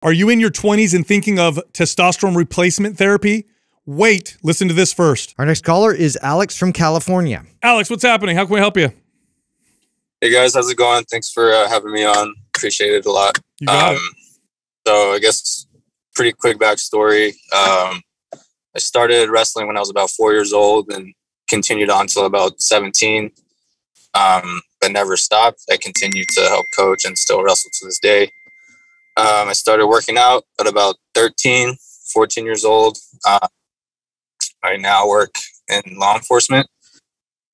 Are you in your 20s and thinking of testosterone replacement therapy? Wait, listen to this first. Our next caller is Alex from California. Alex, what's happening? How can we help you? Hey guys, how's it going? Thanks for having me on. Appreciate it a lot. You got it. So I guess pretty quick backstory. I started wrestling when I was about 4 years old and continued on until about 17, but never stopped. I continued to help coach and still wrestle to this day. I started working out at about 13, 14 years old. I now work in law enforcement.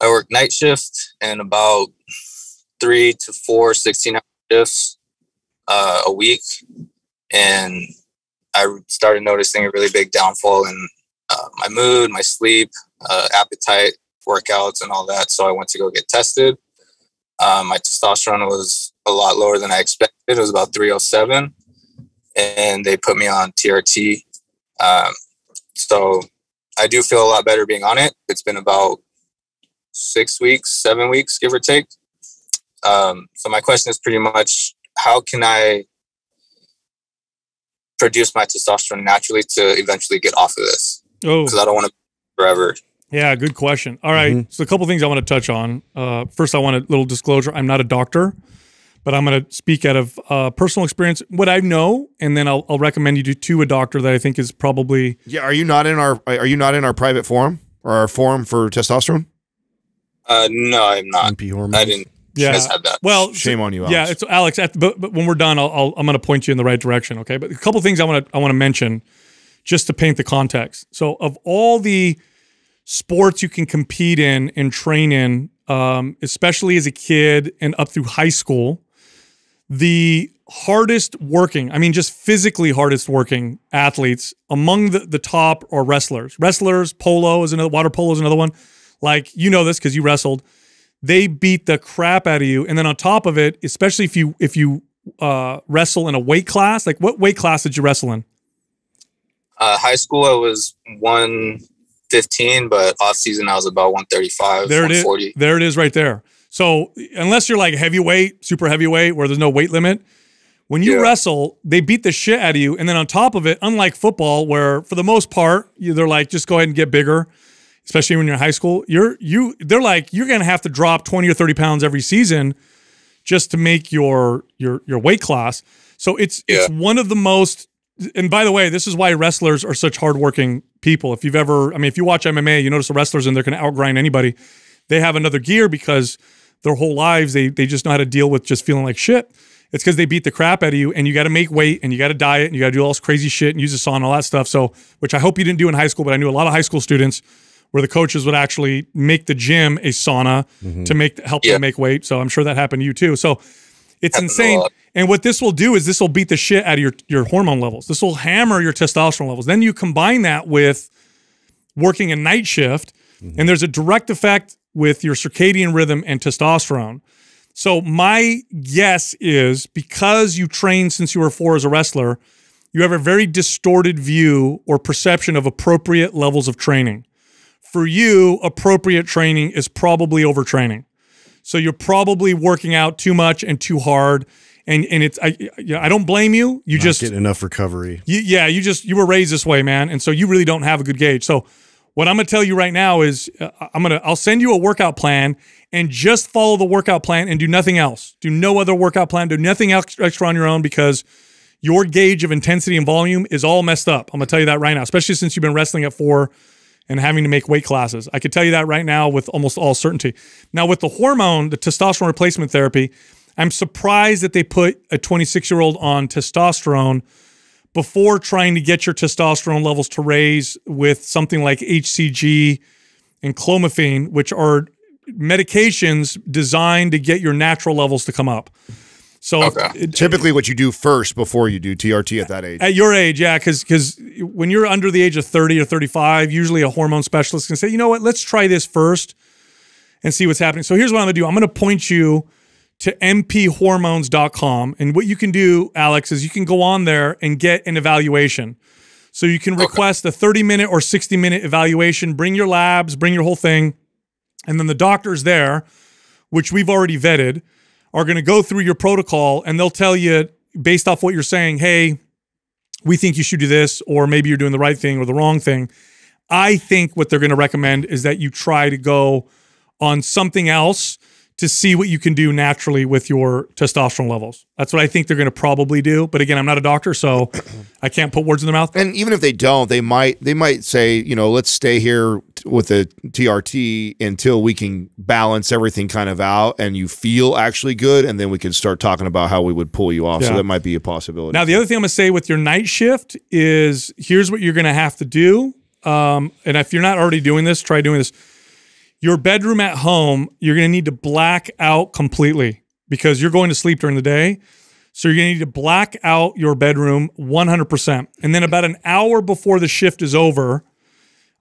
I work night shift and about 3 to 4 16-hour shifts a week. And I started noticing a really big downfall in my mood, my sleep, appetite, workouts, and all that. So I went to go get tested. My testosterone was a lot lower than I expected. It was about 307. And they put me on TRT. So I do feel a lot better being on it. It's been about 6 weeks, 7 weeks, give or take. So my question is pretty much, how can I produce my testosterone naturally to eventually get off of this? Because I don't want to forever. Yeah, good question. All right. So a couple things I want to touch on. First, I want a little disclosure. I'm not a doctor, but I'm going to speak out of personal experience, what I know, and then I'll recommend you to a doctor that I think is probably. Yeah. Are you not in our private forum or our forum for testosterone? No, I'm not. MP hormones. I didn't. Yeah. Have that. Well, shame on you, Alex. Yeah, it's Alex. But when we're done, I'm going to point you in the right direction. Okay. But a couple things I want to mention just to paint the context. So of all the sports you can compete in and train in, especially as a kid and up through high school, the hardest working, I mean, just physically hardest working athletes among the top are wrestlers. Wrestlers, polo is another, water polo is another one. Like, you know this because you wrestled. They beat the crap out of you. And then on top of it, especially if you wrestle in a weight class, like what weight class did you wrestle in? High school, I was 115, but off season I was about 135, there 140. It is. There it is right there. So unless you're like heavyweight, super heavyweight, where there's no weight limit, when you wrestle, they beat the shit out of you. And then on top of it, unlike football, where for the most part, they're like, just go ahead and get bigger, especially when you're in high school, they're like, you're going to have to drop 20 or 30 pounds every season just to make your weight class. So it's one of the most, and by the way, this is why wrestlers are such hardworking people. If you watch MMA, you notice the wrestlers and they're going to outgrind anybody. They have another gear because their whole lives, they just know how to deal with just feeling like shit. It's because they beat the crap out of you and you got to make weight and you got to diet and you got to do all this crazy shit and use a sauna and all that stuff. So, which I hope you didn't do in high school, but I knew a lot of high school students where the coaches would actually make the gym a sauna to help them make weight. So I'm sure that happened to you too. So it's insane. And what this will do is this will beat the shit out of your hormone levels. This will hammer your testosterone levels. Then you combine that with working a night shift, and there's a direct effect with your circadian rhythm and testosterone. So my guess is because you trained since you were 4 as a wrestler, you have a very distorted view or perception of appropriate levels of training. For you, appropriate training is probably overtraining. So you're probably working out too much and too hard. And it's I don't blame you. You just get enough recovery. You were raised this way, man. And so you really don't have a good gauge. So what I'm going to tell you right now is I'll send you a workout plan and just follow the workout plan and do nothing else. Do no other workout plan. Do nothing extra on your own because your gauge of intensity and volume is all messed up. I'm going to tell you that right now, especially since you've been wrestling at 4 and having to make weight classes. I could tell you that right now with almost all certainty. Now with the hormone, the testosterone replacement therapy, I'm surprised that they put a 26-year-old on testosterone before trying to get your testosterone levels to raise with something like HCG and clomiphene, which are medications designed to get your natural levels to come up. So typically what you do first before you do TRT at that age. At your age, yeah, because when you're under the age of 30 or 35, usually a hormone specialist can say, you know what, let's try this first and see what's happening. So here's what I'm going to do. I'm going to point you to mphormones.com. And what you can do, Alex, is you can go on there and get an evaluation. So you can request a 30-minute or 60-minute evaluation, bring your labs, bring your whole thing, and then the doctors there, which we've already vetted, are going to go through your protocol and they'll tell you based off what you're saying, hey, we think you should do this, or maybe you're doing the right thing or the wrong thing. I think what they're going to recommend is that you try to go on something else to see what you can do naturally with your testosterone levels. That's what I think they're going to probably do. But again, I'm not a doctor, so I can't put words in their mouth. And even if they don't, they might say, you know, let's stay here with the TRT until we can balance everything kind of out and you feel actually good, and then we can start talking about how we would pull you off. Yeah. So that might be a possibility. Now, the other thing I'm going to say with your night shift is here's what you're going to have to do. And if you're not already doing this, try doing this. Your bedroom at home, you're going to need to black out completely because you're going to sleep during the day. So you're going to need to black out your bedroom 100%. And then about an hour before the shift is over,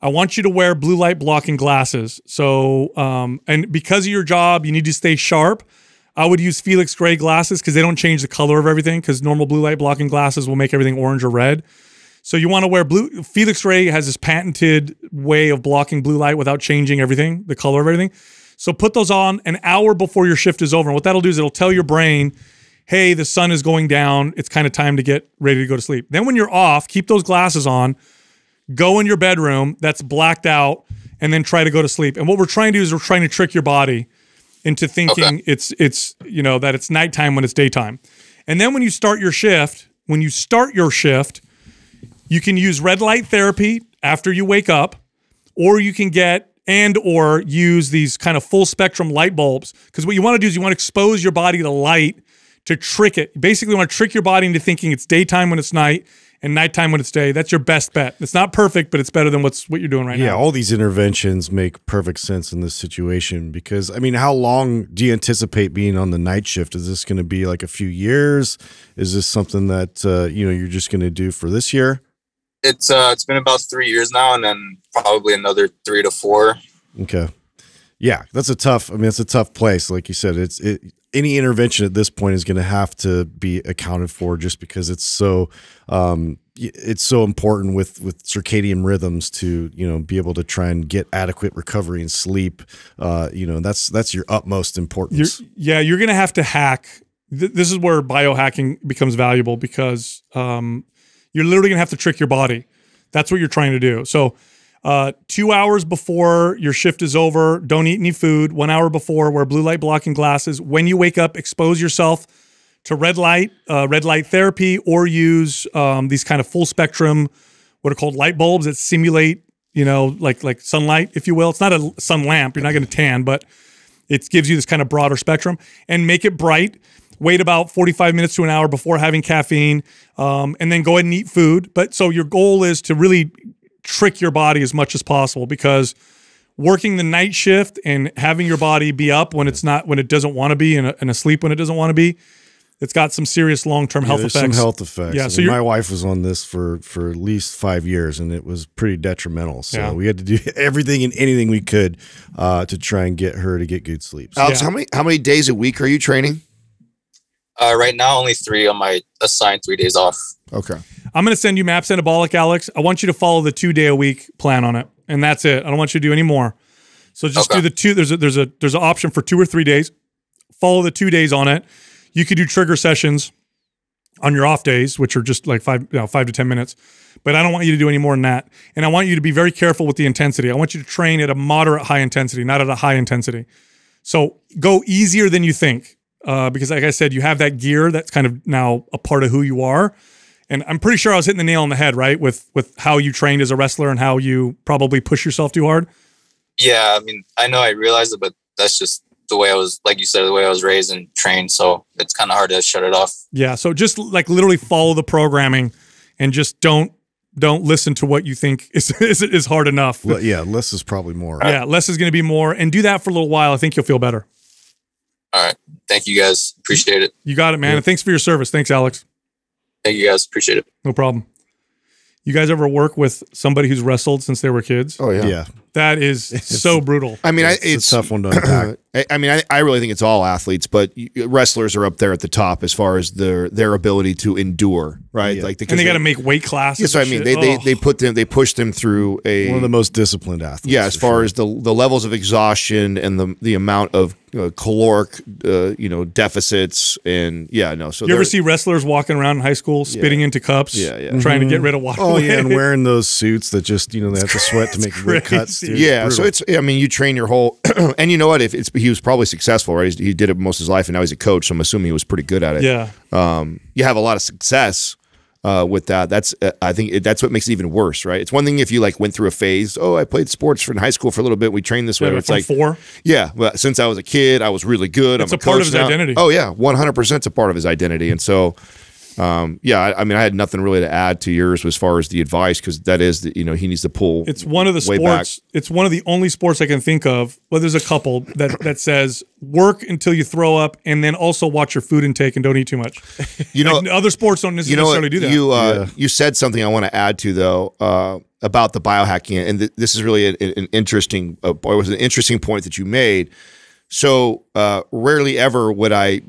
I want you to wear blue light blocking glasses. So, and because of your job, you need to stay sharp. I would use Felix Gray glasses because they don't change the color of everything, because normal blue light blocking glasses will make everything orange or red. So you want to wear blue. Felix Gray has this patented way of blocking blue light without changing everything, the color of everything. So put those on an hour before your shift is over. And what that'll do is it'll tell your brain, hey, the sun is going down. It's kind of time to get ready to go to sleep. Then when you're off, keep those glasses on, go in your bedroom that's blacked out, and then try to go to sleep. And what we're trying to do is we're trying to trick your body into thinking it's you know, that it's nighttime when it's daytime. And then when you start your shift, you can use red light therapy after you wake up, or you can get or use these kind of full spectrum light bulbs. Because what you want to do is you want to expose your body to light to trick it. Basically, you want to trick your body into thinking it's daytime when it's night and nighttime when it's day. That's your best bet. It's not perfect, but it's better than what you're doing right now. Yeah, all these interventions make perfect sense in this situation because, I mean, how long do you anticipate being on the night shift? Is this going to be like a few years? Is this something that, you know, you're just going to do for this year? It's been about 3 years now, and then probably another 3 to 4. Okay. Yeah, that's a tough. I mean, it's a tough place. Like you said, any intervention at this point is going to have to be accounted for, just because it's so important with circadian rhythms to, you know, be able to try and get adequate recovery and sleep. You know, that's your utmost importance. You're going to have to hack. This is where biohacking becomes valuable because you're literally going to have to trick your body. That's what you're trying to do. So 2 hours before your shift is over, don't eat any food. 1 hour before, wear blue light blocking glasses. When you wake up, expose yourself to red light therapy, or use these kind of full spectrum, what are called light bulbs that simulate, you know, like sunlight, if you will. It's not a sun lamp. You're not going to tan, but it gives you this kind of broader spectrum. And make it bright. Wait about 45 minutes to an hour before having caffeine, and then go ahead and eat food. But so your goal is to really trick your body as much as possible, because working the night shift and having your body be up when it doesn't want to be, and asleep when it doesn't want to be, it's got some serious long-term health effects. Some health effects. Yeah, so my wife was on this for at least 5 years, and it was pretty detrimental. So we had to do everything and anything we could to try and get her to get good sleep. So, Alex, how many days a week are you training? Right now, only 3 on my assigned 3 days off. Okay. I'm going to send you MAPS Anabolic, Alex. I want you to follow the 2-day-a-week plan on it, and that's it. I don't want you to do any more. So just do the 2. There's an option for 2 or 3 days. Follow the 2 days on it. You could do trigger sessions on your off days, which are just like 5 to 10 minutes. But I don't want you to do any more than that. And I want you to be very careful with the intensity. I want you to train at a moderate high intensity, not at a high intensity. So go easier than you think. Because like I said, you have that gear that's kind of now a part of who you are. And I'm pretty sure I was hitting the nail on the head, right? With how you trained as a wrestler and how you probably push yourself too hard. Yeah, I mean, I know I realized it, but that's just the way I was, like you said, the way I was raised and trained. So it's kind of hard to shut it off. Yeah, so just like literally follow the programming and just don't listen to what you think is hard enough. Yeah, less is probably more. Yeah, less is going to be more. And do that for a little while. I think you'll feel better. All right. Thank you, guys. Appreciate it. You got it, man. Yeah. And thanks for your service. Thanks, Alex. Thank you, guys. Appreciate it. No problem. You guys ever work with somebody who's wrestled since they were kids? Oh, yeah. Yeah. That is so brutal. I mean, it's a tough one to unpack. I really think it's all athletes, but wrestlers are up there at the top as far as their ability to endure, right? Yeah. Like, And they got to make weight classes. Yes, I mean, they push them through one of the most disciplined athletes. Yeah, as far as the levels of exhaustion and the amount of caloric deficits and So you ever see wrestlers walking around in high school spitting into cups, trying to get rid of water? Oh yeah, and wearing those suits that just they have to sweat to make weight cuts. Dude. Yeah, so you train your whole, and you know what? If he was probably successful, right? He did it most of his life, and now he's a coach, so I'm assuming he was pretty good at it. Yeah, you have a lot of success with that. I think that's what makes it even worse, right? It's one thing if you went through a phase. Oh, I played sports in high school for a little bit. We trained this way. It's like 4. Yeah, well, since I was a kid, I was really good. It's I'm a part of his identity. Oh yeah, 100% it's a part of his identity, and so. I had nothing really to add to yours as far as the advice because that is he needs to pull. It's one of the sports. It's one of the only sports I can think of. Well, there's a couple that says work until you throw up, and then also watch your food intake and don't eat too much. Other sports don't necessarily do that. You said something I want to add to though about the biohacking, and this is really an interesting. It was an interesting point that you made. So rarely ever would I,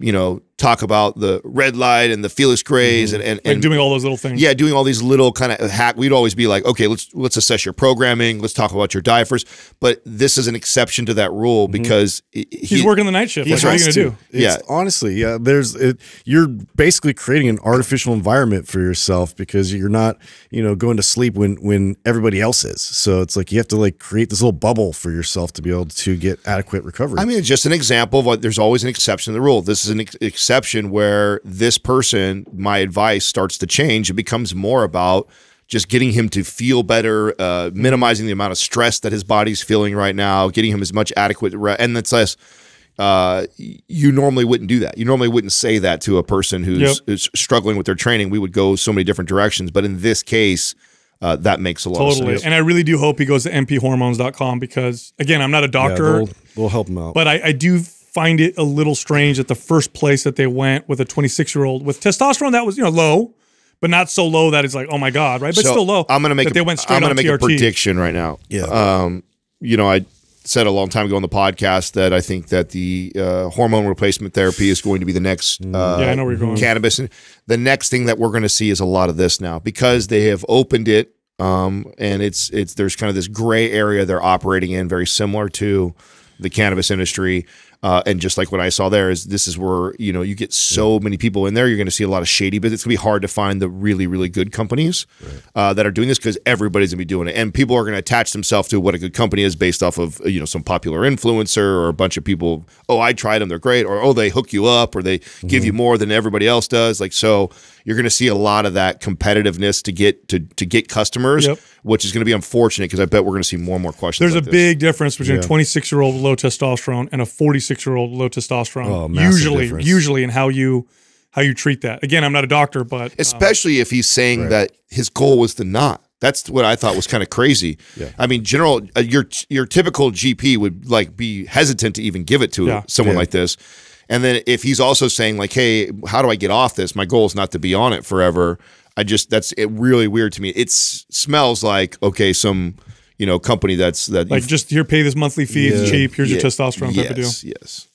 talk about the red light and the Felix Grays and doing all those little things. Yeah, doing all these little kind of hack. We'd always be like, okay, let's assess your programming. Let's talk about your diet first. But this is an exception to that rule because he's working the night shift. What are you going to do? Honestly, you're basically creating an artificial environment for yourself because you're not, going to sleep when everybody else is. So it's like you have to create this little bubble for yourself to be able to get adequate recovery. I mean, it's just an example of what there's always an exception to the rule. This is an exception where this person, my advice starts to change. It becomes more about just getting him to feel better, minimizing the amount of stress that his body's feeling right now, getting him as much adequate rest. And that's less. You normally wouldn't do that. You normally wouldn't say that to a person who's struggling with their training. We would go so many different directions. But in this case, that makes a lot of sense. And I really do hope he goes to mphormones.com because, again, I'm not a doctor. We'll help him out. But I do find it a little strange that the first place that they went with a 26-year-old with testosterone that was low, but not so low that it's like, oh my god, right? But still low. I'm going to make. They went straight. I'm going to make a prediction right now. Yeah. I said a long time ago on the podcast that I think that the hormone replacement therapy is going to be the next. I know where you're going. Cannabis, and the next thing that we're going to see is a lot of this now because they have opened it. And there's kind of this gray area they're operating in, very similar to the cannabis industry. And just like what I saw there this is where, you get so many people in there, you're going to see a lot of shady, but it's going to be hard to find the really, really good companies that are doing this because everybody's going to be doing it. And people are going to attach themselves to what a good company is based off of, some popular influencer or a bunch of people. Oh, I tried them. They're great. Or, oh, they hook you up or they give you more than everybody else does. So you're going to see a lot of that competitiveness to get customers, which is going to be unfortunate because I bet we're going to see more and more questions. There's a big difference between a 26-year-old with low testosterone and a 46-year-old with low testosterone. Usually in how you treat that. Again, I'm not a doctor, but especially if he's saying that his goal was to not. That's what I thought was kind of crazy. Yeah. I mean, your typical GP would be hesitant to even give it to someone like this. And then if he's also saying hey, how do I get off this? My goal is not to be on it forever. That's really weird to me. It smells like, okay, some, company that's just here, pay this monthly fee. It's cheap. Here's your testosterone type of deal. Yes.